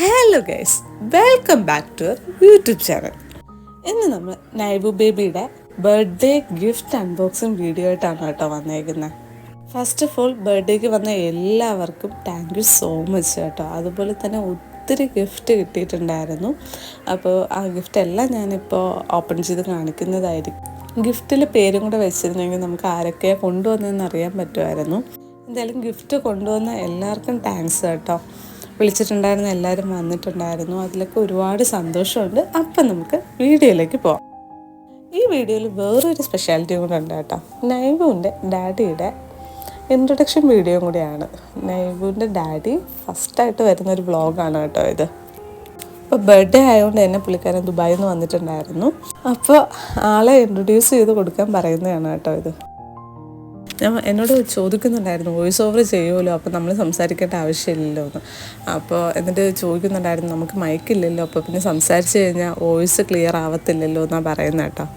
Hello guys, welcome back to YouTube channel. ഇന്ന് നമ്മൾ നൈബു ബേബിയുടെ ബർത്ത്ഡേ ഗിഫ്റ്റ് അൺബോക്സിങ് വീഡിയോ ആയിട്ടാണ് കേട്ടോ വന്നേക്കുന്നത്. ഫസ്റ്റ് ഓഫ് ഓൾ, ബർത്ത്ഡേക്ക് വന്ന എല്ലാവർക്കും താങ്ക് യു സോ മച്ച് കേട്ടോ. അതുപോലെ തന്നെ ഒത്തിരി ഗിഫ്റ്റ് കിട്ടിയിട്ടുണ്ടായിരുന്നു. അപ്പോൾ ആ ഗിഫ്റ്റ് എല്ലാം ഞാനിപ്പോൾ ഓപ്പൺ ചെയ്ത് കാണിക്കുന്നതായിരിക്കും. ഗിഫ്റ്റിൽ പേരും കൂടെ വെച്ചിരുന്നെങ്കിൽ നമുക്ക് ആരൊക്കെയാണ് കൊണ്ടുവന്നതെന്ന് അറിയാൻ പറ്റുമായിരുന്നു. എന്തായാലും ഗിഫ്റ്റ് കൊണ്ടുവന്ന എല്ലാവർക്കും താങ്ക്സ് കേട്ടോ. വിളിച്ചിട്ടുണ്ടായിരുന്ന എല്ലാവരും വന്നിട്ടുണ്ടായിരുന്നു. അതിലൊക്കെ ഒരുപാട് സന്തോഷമുണ്ട്. അപ്പം നമുക്ക് വീഡിയോയിലേക്ക് പോവാം. ഈ വീഡിയോയിൽ വേറൊരു സ്പെഷ്യാലിറ്റി കൂടെ ഉണ്ട് കേട്ടോ. നൈബുവിൻ്റെ ഡാഡിയുടെ ഇൻട്രൊഡക്ഷൻ വീഡിയോ കൂടിയാണ്. നൈബുവിൻ്റെ ഡാഡി ഫസ്റ്റായിട്ട് വരുന്നൊരു വ്ളോഗാണ് കേട്ടോ ഇത്. അപ്പോൾ ബർത്ത്ഡേ ആയതുകൊണ്ട് തന്നെ പുള്ളിക്കാരൻ ദുബായിൽ നിന്ന് വന്നിട്ടുണ്ടായിരുന്നു. അപ്പോൾ ആളെ ഇൻട്രൊഡ്യൂസ് ചെയ്ത് കൊടുക്കാൻ പറയുന്നതാണ് കേട്ടോ ഇത്. എന്നോട് ചോദിക്കുന്നുണ്ടായിരുന്നു വോയിസ് ഓവർ ചെയ്യുമല്ലോ, അപ്പോൾ നമ്മൾ സംസാരിക്കേണ്ട ആവശ്യമില്ലല്ലോ എന്ന്. അപ്പോൾ എന്നിട്ട് ചോദിക്കുന്നുണ്ടായിരുന്നു നമുക്ക് മൈക്കില്ലല്ലോ, അപ്പോൾ പിന്നെ സംസാരിച്ച് കഴിഞ്ഞാൽ വോയിസ് ക്ലിയർ ആവത്തില്ലല്ലോ എന്നാണ് പറയുന്നത് കേട്ടോ.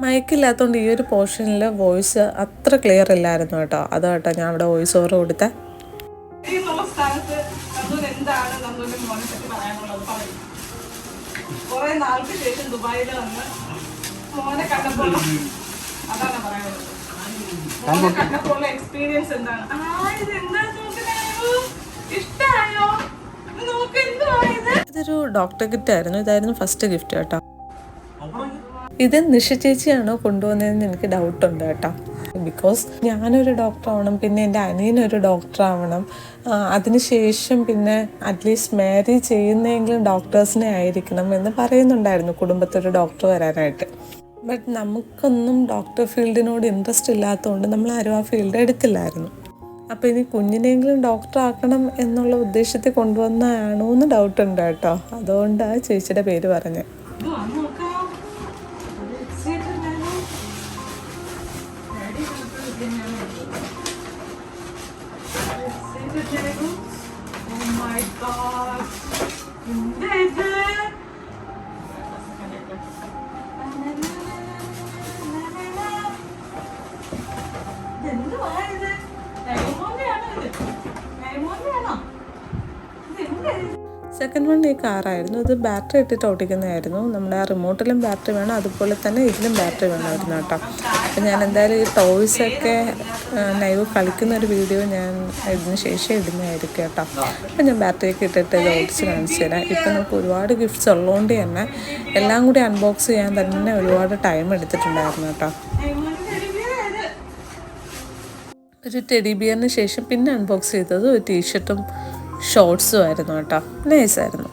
മൈക്കില്ലാത്തതുകൊണ്ട് ഈ ഒരു പോർഷനിൽ വോയിസ് അത്ര ക്ലിയർ ഇല്ലായിരുന്നു കേട്ടോ. അത് കേട്ടോ ഞാൻ അവിടെ വോയിസ് ഓവർ കൊടുത്ത. കുറേ നാൾക്ക് ശേഷം ദുബായിൽ വന്ന് മോനെ കണ്ടപ്പോൾ അതാണ് പറയാനുള്ളത്. എക്സ്പീരിയൻസ് എന്താണ്? ഇതൊരു ഡോക്ടർ ഗിഫ്റ്റ് ആയിരുന്നു. ഇതായിരുന്നു ഫസ്റ്റ് ഗിഫ്റ്റ് കേട്ടോ. ഇത് നിഷ ചേച്ചിയാണോ കൊണ്ടുവന്നതെന്ന് എനിക്ക് ഡൗട്ടുണ്ട് കേട്ടോ. ബിക്കോസ് ഞാനൊരു ഡോക്ടർ ആവണം, പിന്നെ എൻ്റെ അനിയനൊരു ഡോക്ടർ ആവണം, അതിനുശേഷം പിന്നെ അറ്റ്ലീസ്റ്റ് മാരേജ് ചെയ്യുന്നെങ്കിലും ഡോക്ടേഴ്സിനെ ആയിരിക്കണം എന്ന് പറയുന്നുണ്ടായിരുന്നു കുടുംബത്തൊരു ഡോക്ടർ വരാനായിട്ട്. ബട്ട് നമുക്കൊന്നും ഡോക്ടർ ഫീൽഡിനോട് ഇൻട്രസ്റ്റ് ഇല്ലാത്തതുകൊണ്ട് നമ്മൾ ആരും ആ ഫീൽഡ് എടുത്തില്ലായിരുന്നു. അപ്പോൾ ഇനി കുഞ്ഞിനെങ്കിലും ഡോക്ടർ ആക്കണം എന്നുള്ള ഉദ്ദേശത്തിൽ കൊണ്ടുവന്നതാണോ എന്ന് ഡൗട്ടുണ്ട് കേട്ടോ. അതുകൊണ്ടാണ് ചേച്ചിയുടെ പേര് പറഞ്ഞത്. സെക്കൻഡ് വൺ ഈ കാറായിരുന്നു. ഇത് ബാറ്ററി ഇട്ടിട്ട് ഓടിക്കുന്നതായിരുന്നു. നമ്മുടെ ആ റിമോട്ടിലും ബാറ്ററി വേണം, അതുപോലെ തന്നെ ഇതിലും ബാറ്ററി വേണമായിരുന്നു കേട്ടോ. അപ്പം ഞാൻ എന്തായാലും ഈ ടോയ്സൊക്കെ നൈവ് കളിക്കുന്ന ഒരു വീഡിയോ ഞാൻ ഇതിന് ശേഷം ഇടുന്നതായിരിക്കും കേട്ടോ. അപ്പം ഞാൻ ബാറ്ററിയൊക്കെ ഇട്ടിട്ട് ഇത് ഓടിച്ച് കാണിച്ചു തരാം. ഇപ്പം നമുക്ക് ഒരുപാട് ഗിഫ്റ്റ്സ് ഉള്ളതുകൊണ്ട് തന്നെ എല്ലാം കൂടി അൺബോക്സ് ചെയ്യാൻ തന്നെ ഒരുപാട് ടൈം എടുത്തിട്ടുണ്ടായിരുന്നു കേട്ടോ. ഒരു ടെഡി ബിയറിന് ശേഷം പിന്നെ അൺബോക്സ് ചെയ്തത് ഒരു ടീഷർട്ടും ഷോർട്സും ആയിരുന്നു കേട്ടോ. നൈസായിരുന്നു.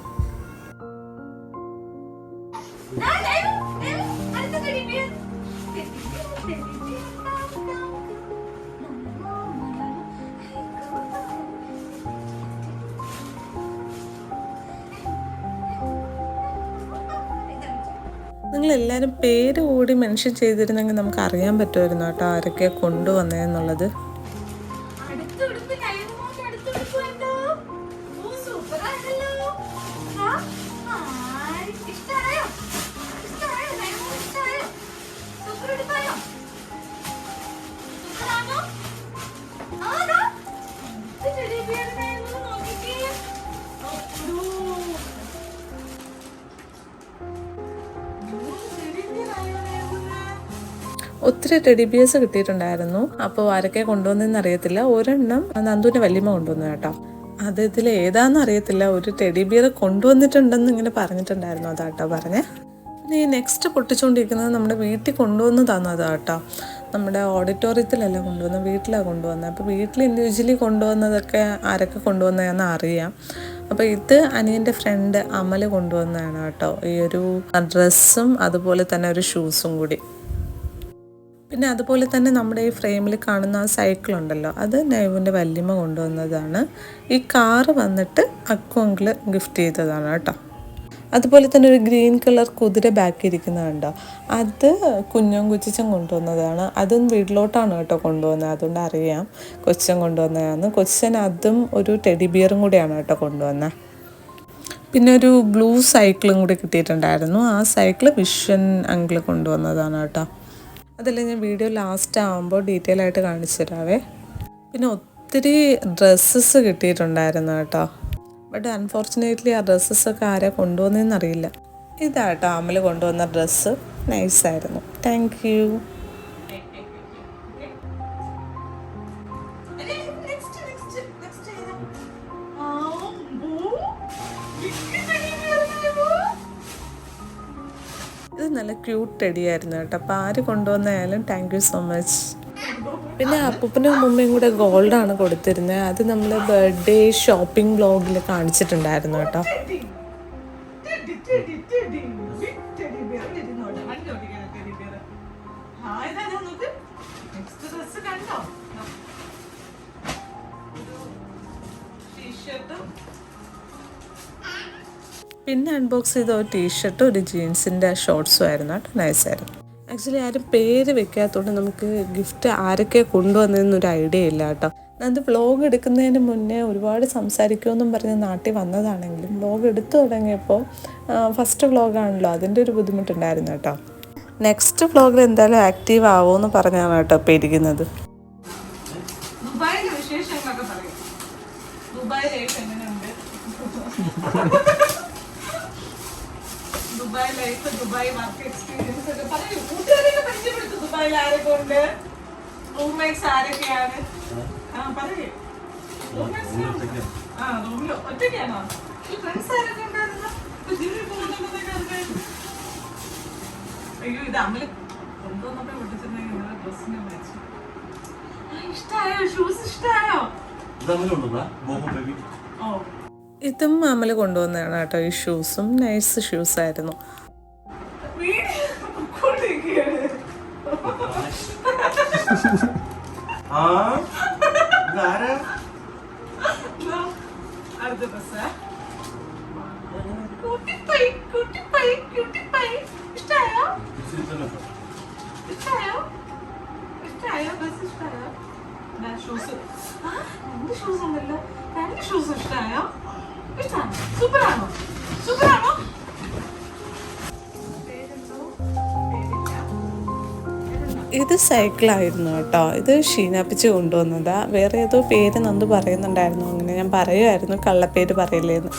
നിങ്ങളെല്ലാവരും പേര് കൂടി മെൻഷൻ ചെയ്തിരുന്നെങ്കിൽ നമുക്ക് അറിയാൻ പറ്റുമായിരുന്നു കേട്ടോ ആരൊക്കെയാണ് കൊണ്ടുവന്നതെന്നുള്ളത്. ഒത്തിരി ടെഡി ബിയേഴ്സ് കിട്ടിയിട്ടുണ്ടായിരുന്നു. അപ്പോൾ ആരൊക്കെ കൊണ്ടുവന്നതെന്ന് അറിയത്തില്ല. ഒരെണ്ണം നന്ദുവിൻ്റെ വല്യമ്മ കൊണ്ടുവന്നു കേട്ടോ. അത് ഇതിൽ ഏതാണെന്ന് അറിയത്തില്ല. ഒരു ടെഡി ബിയർ കൊണ്ടുവന്നിട്ടുണ്ടെന്ന് ഇങ്ങനെ പറഞ്ഞിട്ടുണ്ടായിരുന്നു. അതാട്ടോ പറഞ്ഞേ. പിന്നെ ഈ നെക്സ്റ്റ് പൊട്ടിച്ചുകൊണ്ടിരിക്കുന്നത് നമ്മുടെ വീട്ടിൽ കൊണ്ടുവന്നതാണ്. അതാട്ടോ നമ്മുടെ ഓഡിറ്റോറിയത്തിലല്ല കൊണ്ടുവന്നത്, വീട്ടിലാണ് കൊണ്ടുവന്നത്. അപ്പോൾ വീട്ടിൽ ഇൻഡിവിജ്വലി കൊണ്ടുവന്നതൊക്കെ ആരൊക്കെ കൊണ്ടുവന്നതാണെന്ന് അറിയാം. അപ്പോൾ ഇത് അനിയൻ്റെ ഫ്രണ്ട് അമൽ കൊണ്ടുവന്നതാണ് കേട്ടോ. ഈ ഒരു ഡ്രസ്സും അതുപോലെ തന്നെ ഒരു ഷൂസും കൂടി. പിന്നെ അതുപോലെ തന്നെ നമ്മുടെ ഈ ഫ്രെയിമിൽ കാണുന്ന ആ സൈക്കിളുണ്ടല്ലോ, അത് നൈബുവിൻ്റെ വല്യമ്മ കൊണ്ടുവന്നതാണ്. ഈ കാറ് വന്നിട്ട് അക്കു അങ്കിള് ഗിഫ്റ്റ് ചെയ്തതാണ് കേട്ടോ. അതുപോലെ തന്നെ ഒരു ഗ്രീൻ കളർ കുതിര ബാക്കി ഇരിക്കുന്നതുണ്ടോ, അത് കുഞ്ഞും കൊച്ചൻ കൊണ്ടുവന്നതാണ്. അതും വീട്ടിലോട്ടാണ് കേട്ടോ കൊണ്ടുവന്നത്. അതുകൊണ്ട് അറിയാം കൊച്ചൻ കൊണ്ടുവന്നതാണ്. കൊച്ചൻ അതും ഒരു ടെഡി ബിയറും കൂടിയാണ് കേട്ടോ കൊണ്ടുവന്നത്. പിന്നെ ഒരു ബ്ലൂ സൈക്കിളും കൂടി കിട്ടിയിട്ടുണ്ടായിരുന്നു. ആ സൈക്കിൾ വിഷൻ അങ്കിൾ കൊണ്ടുവന്നതാണ് കേട്ടോ. അതെല്ലാം ഞാൻ വീഡിയോ ലാസ്റ്റ് ആകുമ്പോൾ ഡീറ്റെയിൽ ആയിട്ട് കാണിച്ചു തരാവേ. പിന്നെ ഒത്തിരി ഡ്രസ്സസ് കിട്ടിയിട്ടുണ്ടായിരുന്നു കേട്ടോ. ബട്ട് അൺഫോർച്ചുനേറ്റ്ലി ആ ഡ്രസ്സസൊക്കെ ആരാ കൊണ്ടുവന്നതെന്നറിയില്ല. ഇതാട്ടോ അമൽ കൊണ്ടുവന്ന ഡ്രസ്സ്. നൈസായിരുന്നു. Thank you. ഇത് നല്ല ക്യൂട്ട് ടെഡിയായിരുന്നു കേട്ടോ. അപ്പോൾ ആര് കൊണ്ടുവന്നായാലും താങ്ക് യു സോ മച്ച്. പിന്നെ അപ്പൂപ്പനും അമ്മൂമ്മയും കൂടെ ഗോൾഡാണ് കൊടുത്തിരുന്നത്. അത് നമ്മൾ ബർത്ത്ഡേ ഷോപ്പിംഗ് വ്ലോഗിൽ കാണിച്ചിട്ടുണ്ടായിരുന്നു കേട്ടോ. പിന്നെ അൺബോക്സ് ചെയ്ത ഒരു ടീഷർട്ടും ഒരു ജീൻസിൻ്റെ ഷോർട്സും ആയിരുന്നു കേട്ടോ. നൈസായിരുന്നു. ആക്ച്വലി ആരും പേര് വെക്കാത്തതുകൊണ്ട് നമുക്ക് ഗിഫ്റ്റ് ആരൊക്കെ കൊണ്ടുവന്നതെന്നൊരു ഐഡിയ ഇല്ല കേട്ടോ. അത് വ്ലോഗ് എടുക്കുന്നതിന് മുന്നേ ഒരുപാട് സംസാരിക്കുമെന്നും പറഞ്ഞ് നാട്ടിൽ വന്നതാണെങ്കിലും വ്ലോഗ് എടുത്തു തുടങ്ങിയപ്പോൾ ഫസ്റ്റ് വ്ലോഗാണല്ലോ, അതിൻ്റെ ഒരു ബുദ്ധിമുട്ടുണ്ടായിരുന്നു കേട്ടോ. നെക്സ്റ്റ് വ്ലോഗിൽ എന്തായാലും ആക്റ്റീവ് ആവുമെന്ന് പറഞ്ഞാണ് കേട്ടോ ഇപ്പോൾ ഇരിക്കുന്നത്. ദുബായിലെ വിശേഷങ്ങളൊക്കെ പറയും. ദുബായ് ലൈഫ് എങ്ങനെയുണ്ട്? Dubai life, Dubai work experience ഒക്കെ പറയൂ. കൂട്ടുകാരെയൊക്കെ പരിചയപ്പെടുത്തും. ദുബായിൽ ആരൊക്കെ ഉണ്ട്, റൂംമേറ്റ്സ് ആരൊക്കെയാണ്? പറയൂ. റൂമിൽ ഒറ്റയ്ക്കാണോ? ഫ്രണ്ട്സ് ആരൊക്കെ ഉണ്ടായിരുന്നു? അയ്യോ, ഇത് അമല് കൊണ്ടുവന്നപ്പോ വിളിച്ചിട്ടുണ്ടെങ്കിൽ ഡ്രസ്സിനെ വിളിച്ചു. ഇഷ്ടായോ? ഷൂസ് ഇഷ്ടായോ? ഇതും അമൽ കൊണ്ടുവന്നതാണ് കേട്ടോ. ഈ ഷൂസും നൈസ് ഷൂസ് ആയിരുന്നു. സൂപ്പറാണോ? സൂപ്പറാണോ? ഇത് സൈക്കിളായിരുന്നു കേട്ടോ. ഇത് ഷീനാപ്പിച്ച് കൊണ്ടുവന്നതാ. വേറെ ഏതോ പേര് നന്ദു പറയുന്നുണ്ടായിരുന്നു. അങ്ങനെ ഞാൻ പറയുമായിരുന്നു കള്ളപ്പേര് പറയില്ലേന്ന്.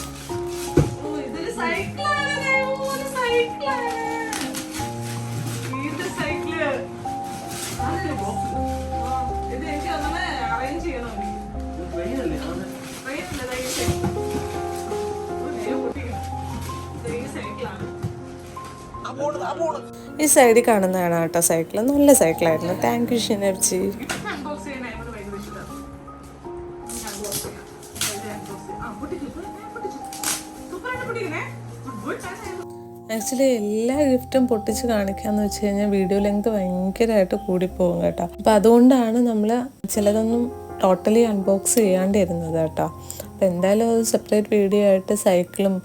ഈ സൈഡിൽ കാണുന്നതാണ് കേട്ടോ സൈക്കിൾ. നല്ല സൈക്കിളായിരുന്നു. താങ്ക് യു ഷിനപ്ജി. ആക്ച്വലി എല്ലാ ഗിഫ്റ്റും പൊട്ടിച്ച് കാണിക്കാന്ന് വെച്ച് കഴിഞ്ഞാൽ വീഡിയോ ലെങ്ത് ഭയങ്കരമായിട്ട് കൂടിപ്പോകും കേട്ടോ. അപ്പം അതുകൊണ്ടാണ് നമ്മൾ ചിലതൊന്നും ടോട്ടലി അൺബോക്സ് ചെയ്യാണ്ടിരുന്നത് കേട്ടോ. അപ്പം എന്തായാലും അത് സെപ്പറേറ്റ് വീഡിയോ ആയിട്ട് സൈക്കിളും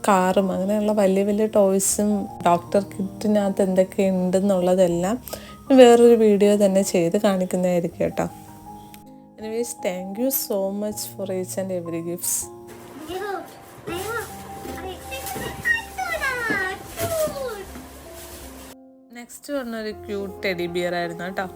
കാറും അങ്ങനെയുള്ള വലിയ വലിയ ടോയ്സും ഡോക്ടർ കിറ്റിനകത്ത് എന്തൊക്കെ ഉണ്ടെന്നുള്ളതെല്ലാം വേറൊരു വീഡിയോ തന്നെ ചെയ്ത് കാണിക്കുന്നതായിരിക്കും കേട്ടോ. Anyways thank you so much for each and every gifts. Next പറഞ്ഞൊരു ക്യൂട്ട് ടെഡി ബിയർ ആയിരുന്നു കേട്ടോ.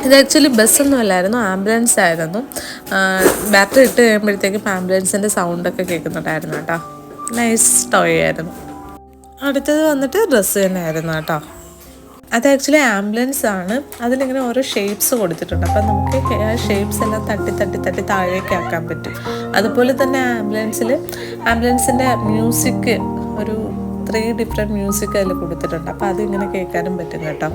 ഇത് ആക്ച്വലി ബസ്സൊന്നും അല്ലായിരുന്നു, ആംബുലൻസ് ആയിരുന്നു. ബാറ്ററി ഇട്ട് കഴിയുമ്പോഴത്തേക്കും ആംബുലൻസിൻ്റെ സൗണ്ടൊക്കെ കേൾക്കുന്നുണ്ടായിരുന്നു കേട്ടോ. നൈസ് ടോയ് ആയിരുന്നു. അടുത്തത് വന്നിട്ട് ഡ്രസ്സ് തന്നെ ആയിരുന്നു കേട്ടോ. അത് ആക്ച്വലി ആംബുലൻസ് ആണ്. അതിലിങ്ങനെ ഓരോ ഷേപ്സ് കൊടുത്തിട്ടുണ്ട്. അപ്പം നമുക്ക് ആ ഷേപ്സ് എല്ലാം തട്ടി തട്ടി തട്ടി താഴേക്ക് ആക്കാൻ പറ്റും. അതുപോലെ തന്നെ ആംബുലൻസിൻ്റെ മ്യൂസിക് ഒരു 3 ഡിഫറെൻറ്റ് മ്യൂസിക് അതിൽ കൊടുത്തിട്ടുണ്ട്. അപ്പം അതിങ്ങനെ കേൾക്കാനും പറ്റും കേട്ടോ.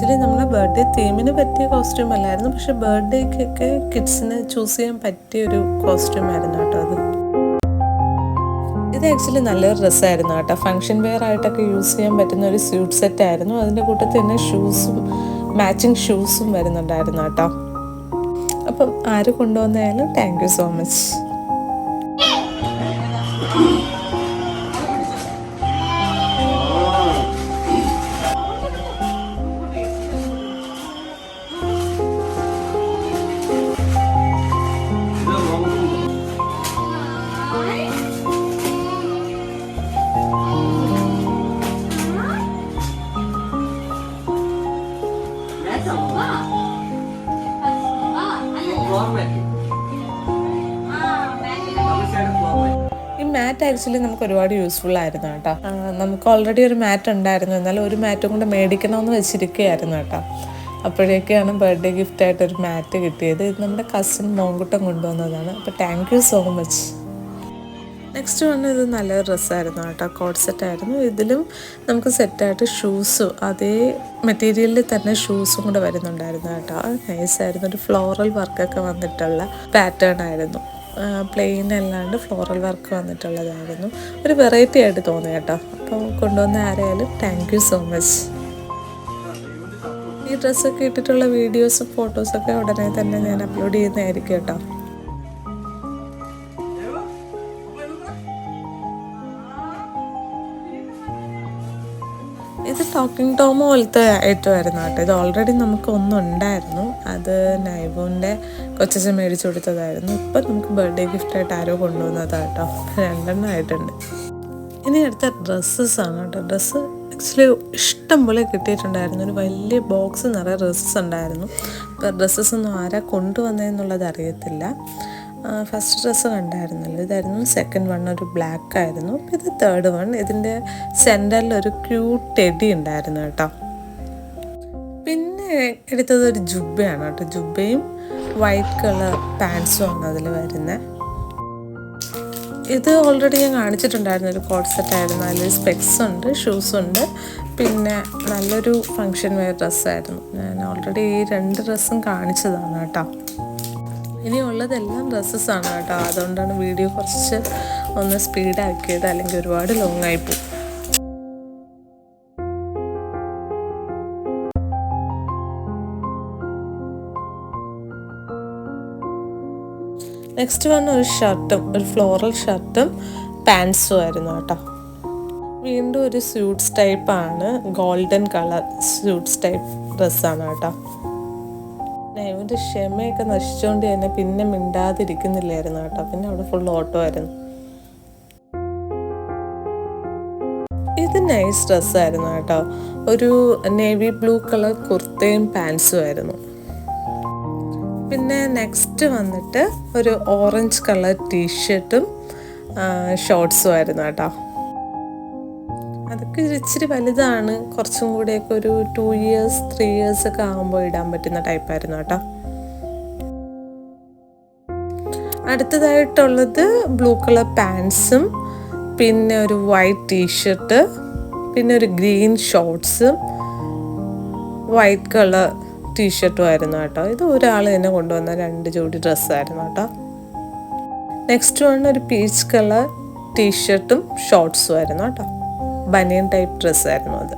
ആക്ച്വലി നമ്മളെ ബർത്ത്ഡേ തീമിന് പറ്റിയ കോസ്റ്റ്യൂം അല്ലായിരുന്നു, പക്ഷെ ബർത്ത്ഡേക്കൊക്കെ കിഡ്സിന് ചൂസ് ചെയ്യാൻ പറ്റിയ ഒരു കോസ്റ്റ്യൂം ആയിരുന്നു കേട്ടോ അത്. ഇത് ആക്ച്വലി നല്ലൊരു ഡ്രസ്സായിരുന്നു കേട്ടോ. ഫങ്ഷൻ വെയർ ആയിട്ടൊക്കെ യൂസ് ചെയ്യാൻ പറ്റുന്ന ഒരു സ്യൂട്ട് സെറ്റ് ആയിരുന്നു. അതിൻ്റെ കൂട്ടത്തിൽ തന്നെ ഷൂസും മാച്ചിങ് ഷൂസും വരുന്നുണ്ടായിരുന്നു കേട്ടോ. അപ്പം ആര് കൊണ്ടുവന്നായാലും താങ്ക് യു സോ മച്ച്. ഈ മാറ്റ് ആക്ച്വലി നമുക്ക് ഒരുപാട് യൂസ്ഫുൾ ആയിരുന്നു കേട്ടോ. നമുക്ക് ഓൾറെഡി ഒരു മാറ്റ് ഉണ്ടായിരുന്നു, എന്നാലും ഒരു മാറ്റും കൊണ്ട് മേടിക്കണമെന്ന് വെച്ചിരിക്കുകയായിരുന്നു കേട്ടോ. അപ്പോഴേക്കാണ് ബർത്ത്ഡേ ഗിഫ്റ്റായിട്ട് ഒരു മാറ്റ് കിട്ടിയത്. ഇത് നമ്മുടെ കസിൻ മോങ്കുട്ടം കൊണ്ടുവന്നതാണ്. അപ്പോൾ thank you so much. Next വന്ന് ഇത് നല്ലൊരു ഡ്രസ്സായിരുന്നു കേട്ടോ. കോഡ് സെറ്റായിരുന്നു. ഇതിലും നമുക്ക് സെറ്റായിട്ട് ഷൂസും അതേ മെറ്റീരിയലിൽ തന്നെ ഷൂസും കൂടെ വരുന്നുണ്ടായിരുന്നു കേട്ടോ. നൈസായിരുന്നു. ഒരു ഫ്ലോറൽ വർക്കൊക്കെ വന്നിട്ടുള്ള പാറ്റേൺ ആയിരുന്നു. പ്ലെയിൻ അല്ലാണ്ട് ഫ്ലോറൽ വർക്ക് വന്നിട്ടുള്ളതായിരുന്നു. ഒരു വെറൈറ്റി ആയിട്ട് തോന്നി കേട്ടോ. അപ്പോൾ കൊണ്ടുവന്ന ആരായാലും താങ്ക് യു സോ മച്ച്. ഈ ഡ്രസ്സൊക്കെ ഇട്ടിട്ടുള്ള വീഡിയോസും ഫോട്ടോസൊക്കെ ഉടനെ തന്നെ ഞാൻ അപ്ലോഡ് ചെയ്യുന്നതായിരിക്കും കേട്ടോ. ഇത് ടോക്കിംഗ് ടോം പോലത്തെ ഐറ്റമായിരുന്നു കേട്ടോ. ഇത് ഓൾറെഡി നമുക്ക് ഒന്നുണ്ടായിരുന്നു. അത് നൈബുവിൻ്റെ കൊച്ചച്ഛൻ മേടിച്ചു കൊടുത്തതായിരുന്നു. ഇപ്പം നമുക്ക് ബർത്ത്ഡേ ഗിഫ്റ്റായിട്ട് ആരോ കൊണ്ടുവന്നതാണ് കേട്ടോ. 2 എണ്ണം ആയിട്ടുണ്ട്. ഇനി അടുത്ത ഡ്രസ്സസ് ആണ് കേട്ടോ. ഡ്രസ്സ് ആക്ച്വലി ഇഷ്ടം പോലെ കിട്ടിയിട്ടുണ്ടായിരുന്നു. ഒരു വലിയ ബോക്സ് നിറയെ ഡ്രസ്സസ് ഉണ്ടായിരുന്നു. അപ്പോൾ ഡ്രസ്സസ് ഒന്നും ആരാ കൊണ്ടുവന്നതെന്നുള്ളത് അറിയത്തില്ല. ഫസ്റ്റ് ഡ്രസ്സ് കണ്ടായിരുന്നല്ലോ, ഇതായിരുന്നു സെക്കൻഡ് വൺ. ഒരു ബ്ലാക്ക് ആയിരുന്നു. ഇത് തേർഡ് വൺ. ഇതിൻ്റെ സെൻറ്ററിൽ ഒരു ക്യൂട്ട് ടെഡി ഉണ്ടായിരുന്നു കേട്ടോ. പിന്നെ എടുത്തത് ഒരു ജുബയാണ് കേട്ടോ. ജുബയും വൈറ്റ് കളർ പാൻസും ആണ് അതിൽ വരുന്നത്. ഇത് ഓൾറെഡി ഞാൻ കാണിച്ചിട്ടുണ്ടായിരുന്നു. ഒരു കോഡ് സെറ്റായിരുന്നു. അതിൽ സ്പെക്സ് ഉണ്ട്, ഷൂസ് ഉണ്ട്, പിന്നെ നല്ലൊരു ഫങ്ഷൻ വെയർ ഡ്രസ്സായിരുന്നു. ഞാൻ ഓൾറെഡി ഈ 2 ഡ്രസ്സും കാണിച്ചതാണ് കേട്ടോ. ഇനിയുള്ളതെല്ലാം ഡ്രസ്സസ്സാണ് കേട്ടോ. അതുകൊണ്ടാണ് വീഡിയോ കുറച്ച് ഒന്ന് സ്പീഡാക്കിയത്, അല്ലെങ്കിൽ ഒരുപാട് ലോങ് ആയിപ്പോയി. നെക്സ്റ്റ് വന്ന ഒരു ഷർട്ടും, ഒരു ഫ്ലോറൽ ഷർട്ടും പാൻസും ആയിരുന്നു കേട്ടോ. വീണ്ടും ഒരു സ്യൂട്ട്സ് ടൈപ്പാണ്. ഗോൾഡൻ കളർ സ്യൂട്ട്സ് ടൈപ്പ് ഡ്രസ്സാണ് കേട്ടോ. നൈവിൻ്റെ ക്ഷമയൊക്കെ നശിച്ചുകൊണ്ട് തന്നെ പിന്നെ മിണ്ടാതിരിക്കുന്നില്ലായിരുന്നു കേട്ടോ. പിന്നെ അവിടെ ഫുൾ ഓട്ടോ ആയിരുന്നു. ഇത് നൈസ് ഡ്രസ്സായിരുന്നു കേട്ടോ. ഒരു നേവി ബ്ലൂ കളർ കുർത്തയും പാൻസും ആയിരുന്നു. പിന്നെ നെക്സ്റ്റ് വന്നിട്ട് ഒരു ഓറഞ്ച് കളർ ടീഷർട്ടും ഷോർട്സും ആയിരുന്നു കേട്ടോ. അതൊക്കെ ഇച്ചിരി വലുതാണ്. കുറച്ചും കൂടെയൊക്കെ ഒരു 2 years 3 years ഒക്കെ ആകുമ്പോൾ ഇടാൻ പറ്റുന്ന ടൈപ്പായിരുന്നു കേട്ടോ. അടുത്തതായിട്ടുള്ളത് ബ്ലൂ കളർ പാൻസും പിന്നെ ഒരു വൈറ്റ് ടീഷർട്ട് പിന്നെ ഒരു ഗ്രീൻ ഷോർട്സും വൈറ്റ് കളർ ടീഷർട്ടും ആയിരുന്നു കേട്ടോ. ഇത് ഒരാൾ തന്നെ കൊണ്ടുവന്ന 2 ജോഡി ഡ്രസ്സായിരുന്നു കേട്ടോ. നെക്സ്റ്റ് വൺ ഒരു പീച്ച് കളർ ടീഷർട്ടും ഷോർട്സും ആയിരുന്നു കേട്ടോ. ബനിയൻ ടൈപ്പ് ഡ്രസ്സായിരുന്നു അത്.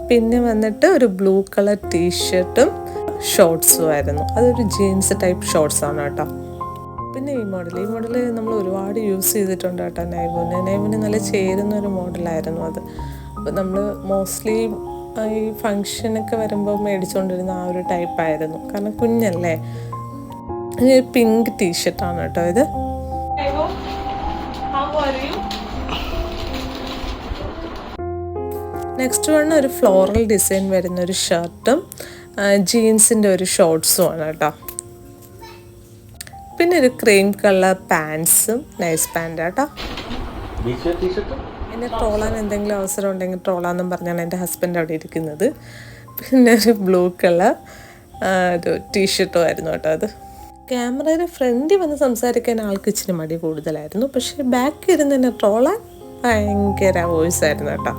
പിന്നെ വന്നിട്ട് ഒരു ബ്ലൂ കളർ ടീഷർട്ടും ഷോർട്സും ആയിരുന്നു. അതൊരു ജീൻസ് ടൈപ്പ് ഷോർട്സാണ് കേട്ടോ. പിന്നെ ഈ മോഡൽ നമ്മൾ ഒരുപാട് യൂസ് ചെയ്തിട്ടുണ്ട് കേട്ടോ. നൈബുവിന് നല്ല ചേരുന്ന ഒരു മോഡലായിരുന്നു അത്. അപ്പോൾ നമ്മൾ മോസ്റ്റ്ലി ഈ ഫങ്ഷനൊക്കെ വരുമ്പോൾ മേടിച്ചുകൊണ്ടിരുന്ന ആ ഒരു ടൈപ്പായിരുന്നു. കാരണം കുഞ്ഞല്ലേ. പിങ്ക് ടീഷർട്ടാണ് കേട്ടോ ഇത്. നെക്സ്റ്റ് വൺ ഒരു ഫ്ലോറൽ ഡിസൈൻ വരുന്ന ഒരു ഷർട്ടും ജീൻസിൻ്റെ ഒരു ഷോർട്സും ആണ് കേട്ടോ. പിന്നെ ഒരു ക്രീം കളർ പാൻസും നൈസ് പാൻറ് കേട്ടോ. എന്നെ ട്രോളാൻ എന്തെങ്കിലും അവസരം ഉണ്ടെങ്കിൽ ട്രോളാന്നും പറഞ്ഞാണ് എൻ്റെ ഹസ്ബൻഡ് അവിടെ ഇരിക്കുന്നത്. പിന്നെ ഒരു ബ്ലൂ കളർ ഒരു ടീഷർട്ടും ആയിരുന്നു കേട്ടോ അത്. ക്യാമറയുടെ ഫ്രണ്ടിൽ വന്ന് സംസാരിക്കാൻ ആൾക്ക് ഇച്ചിരി മടി കൂടുതലായിരുന്നു. പക്ഷേ ബാക്കിൽ ഇരുന്ന് തന്നെ ട്രോളാൻ ഭയങ്കര വോയിസ് ആയിരുന്നു കേട്ടോ.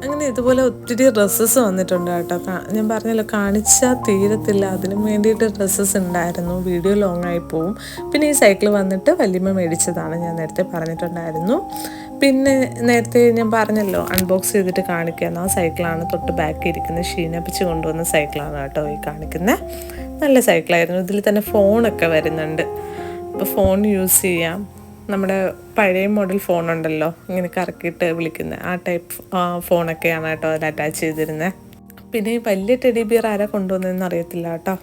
അങ്ങനെ ഇതുപോലെ ഒത്തിരി ഡ്രസ്സസ് വന്നിട്ടുണ്ട് കേട്ടോ. ഞാൻ പറഞ്ഞല്ലോ കാണിച്ചാൽ തീരത്തില്ല, അതിനും വേണ്ടിയിട്ട് ഡ്രസ്സസ് ഉണ്ടായിരുന്നു. വീഡിയോ ലോങ് ആയി പോവും. പിന്നെ ഈ സൈക്കിൾ വന്നിട്ട് വല്യമ്മ മേടിച്ചതാണ്, ഞാൻ നേരത്തെ പറഞ്ഞിട്ടുണ്ടായിരുന്നു. പിന്നെ നേരത്തെ ഞാൻ പറഞ്ഞല്ലോ അൺബോക്സ് ചെയ്തിട്ട് കാണിക്കാമെന്ന്. ആ സൈക്കിളാണ് തൊട്ട് ബാക്കിൽ ഇരിക്കുന്നത്. ഷീനപ്പിച്ച് കൊണ്ടുവന്ന സൈക്കിളാണ് കേട്ടോ ഈ കാണിക്കുന്നത്. നല്ല സൈക്കിളായിരുന്നു. ഇതിൽ തന്നെ ഫോണൊക്കെ വരുന്നുണ്ട്. അപ്പോൾ ഫോൺ യൂസ് ചെയ്യാം. നമ്മുടെ പഴയ മോഡൽ ഫോണുണ്ടല്ലോ, ഇങ്ങനെ കറക്കിയിട്ട് വിളിക്കുന്ന ആ ടൈപ്പ് ഫോണൊക്കെയാണ് കേട്ടോ അതിൽ അറ്റാച്ച് ചെയ്തിരുന്നത്. പിന്നെ വലിയ ടെഡി ബിയർ ആരാ കൊണ്ടുവന്നതെന്ന് അറിയത്തില്ല കേട്ടോ.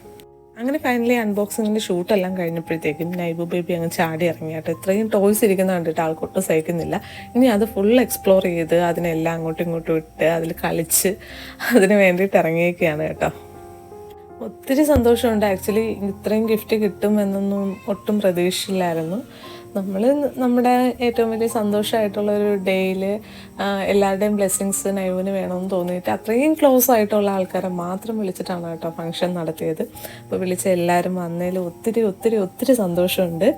അങ്ങനെ ഫൈനലി അൺബോക്സിങ്ങിൻ്റെ ഷൂട്ടെല്ലാം കഴിഞ്ഞപ്പോഴത്തേക്കും നൈബു ബേബി അങ്ങ് ചാടി ഇറങ്ങി കേട്ടോ. ഇത്രയും ടോയ്സ് ഇരിക്കുന്ന കണ്ടിട്ട് ആൾക്കൊട്ടും സഹിക്കുന്നില്ല. ഇനി അത് ഫുൾ എക്സ്പ്ലോർ ചെയ്ത് അതിനെല്ലാം അങ്ങോട്ടും ഇങ്ങോട്ടും ഇട്ട് അതിൽ കളിച്ച് അതിന് വേണ്ടിയിട്ട് ഇറങ്ങിയൊക്കെയാണ് കേട്ടോ. ഒത്തിരി സന്തോഷമുണ്ട്. ആക്ച്വലി ഇത്രയും ഗിഫ്റ്റ് കിട്ടുമെന്നൊന്നും ഒട്ടും പ്രതീക്ഷയില്ലായിരുന്നു. നമ്മൾ നമ്മുടെ ഏറ്റവും വലിയ സന്തോഷമായിട്ടുള്ളൊരു ഡേയിൽ എല്ലാവരുടെയും ബ്ലെസ്സിങ്സ് നൈവിന് വേണമെന്ന് തോന്നിയിട്ട് അത്രയും ക്ലോസ് ആയിട്ടുള്ള ആൾക്കാരെ മാത്രം വിളിച്ചിട്ടാണ് കേട്ടോ ഫംഗ്ഷൻ നടത്തിയത്. അപ്പോൾ വിളിച്ച എല്ലാവരും വന്നതിൽ ഒത്തിരി ഒത്തിരി ഒത്തിരി സന്തോഷമുണ്ട്.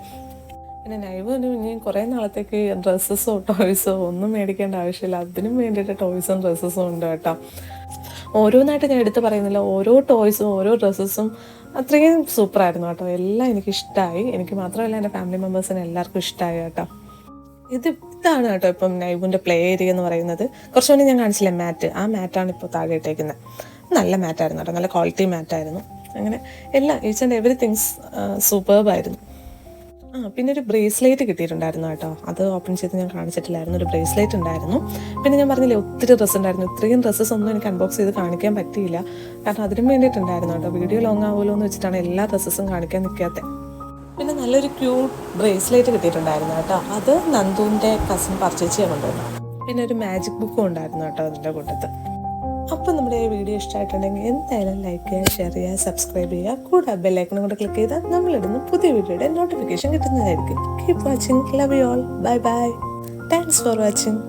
പിന്നെ നൈവിന് ഇനിയും കുറേ നാളത്തേക്ക് ഡ്രസ്സസോ ടോയ്സോ ഒന്നും മേടിക്കേണ്ട ആവശ്യമില്ല. അതിനും വേണ്ടിയിട്ട് ടോയ്സും ഡ്രസ്സസും ഉണ്ട് കേട്ടോ. ഓരോന്നായിട്ട് ഞാൻ എടുത്ത് പറയുന്നില്ല, ഓരോ ടോയ്സും ഓരോ ഡ്രസ്സസും അത്രയും സൂപ്പറായിരുന്നു കേട്ടോ. എല്ലാം എനിക്കിഷ്ടമായി. എനിക്ക് മാത്രമല്ല എൻ്റെ ഫാമിലി മെമ്പേഴ്സിന് എല്ലാവർക്കും ഇഷ്ടമായി കേട്ടോ. ഇതാണ് കേട്ടോ ഇപ്പം നൈബുവിൻ്റെ പ്ലേ ഏരിയ എന്ന് പറയുന്നത്. കുറച്ച് മുന്നേ ഞാൻ കാണിച്ചില്ല മാറ്റ്, ആ മാറ്റാണ് ഇപ്പോൾ താഴെ ഇട്ടേക്കുന്നത്. നല്ല മാറ്റായിരുന്നു കേട്ടോ, നല്ല ക്വാളിറ്റി മാറ്റായിരുന്നു. അങ്ങനെ എല്ലാം ഈച്ച് ആൻഡ് എവറിത്തിങ്സ് സൂപ്പർബായിരുന്നു. പിന്നെ ഒരു ബ്രേസ്ലെറ്റ് കിട്ടിയിട്ടുണ്ടായിരുന്നു കേട്ടോ. അത് ഓപ്പൺ ചെയ്ത് ഞാൻ കാണിച്ചിട്ടില്ലായിരുന്നു. ഒരു ബ്രേസ്ലെറ്റ് ഉണ്ടായിരുന്നു. പിന്നെ ഞാൻ പറഞ്ഞില്ലേ ഒത്തിരി ഡ്രസ്സ് ഉണ്ടായിരുന്നു. ഇത്രയും ഡ്രസ്സസ് ഒന്നും എനിക്ക് അൺബോക്സ് ചെയ്ത് കാണിക്കാൻ പറ്റിയില്ല, കാരണം അതിനും വേണ്ടിയിട്ടുണ്ടായിരുന്നു കേട്ടോ. വീഡിയോ ലോങ് ആവുമല്ലോ എന്ന് വെച്ചിട്ടാണ് എല്ലാ ഡ്രസ്സസും കാണിക്കാൻ നിൽക്കാത്തത്. പിന്നെ നല്ലൊരു ക്യൂട്ട് ബ്രേസ്ലെറ്റ് കിട്ടിയിട്ടുണ്ടായിരുന്നു കേട്ടോ. അത് നന്ദുവിൻ്റെ കസിൻ പർച്ചേസ് ചെയ്യാൻ കൊണ്ടുവന്നു. പിന്നെ ഒരു മാജിക് ബുക്കും ഉണ്ടായിരുന്നു കേട്ടോ അതിൻ്റെ കൂട്ടത്ത്. അപ്പോൾ നമ്മുടെ ഈ വീഡിയോ ഇഷ്ടമായിട്ടുണ്ടെങ്കിൽ എന്തായാലും ലൈക്ക് ചെയ്യുക, ഷെയർ ചെയ്യുക, സബ്സ്ക്രൈബ് ചെയ്യുക. കൂടെ ബെല്ലൈക്കണും കൂടെ ക്ലിക്ക് ചെയ്താൽ നമ്മളിടുന്ന പുതിയ വീഡിയോയുടെ നോട്ടിഫിക്കേഷൻ കിട്ടുന്നതായിരിക്കും. Keep watching. Love you all. Bye bye. Thanks for watching.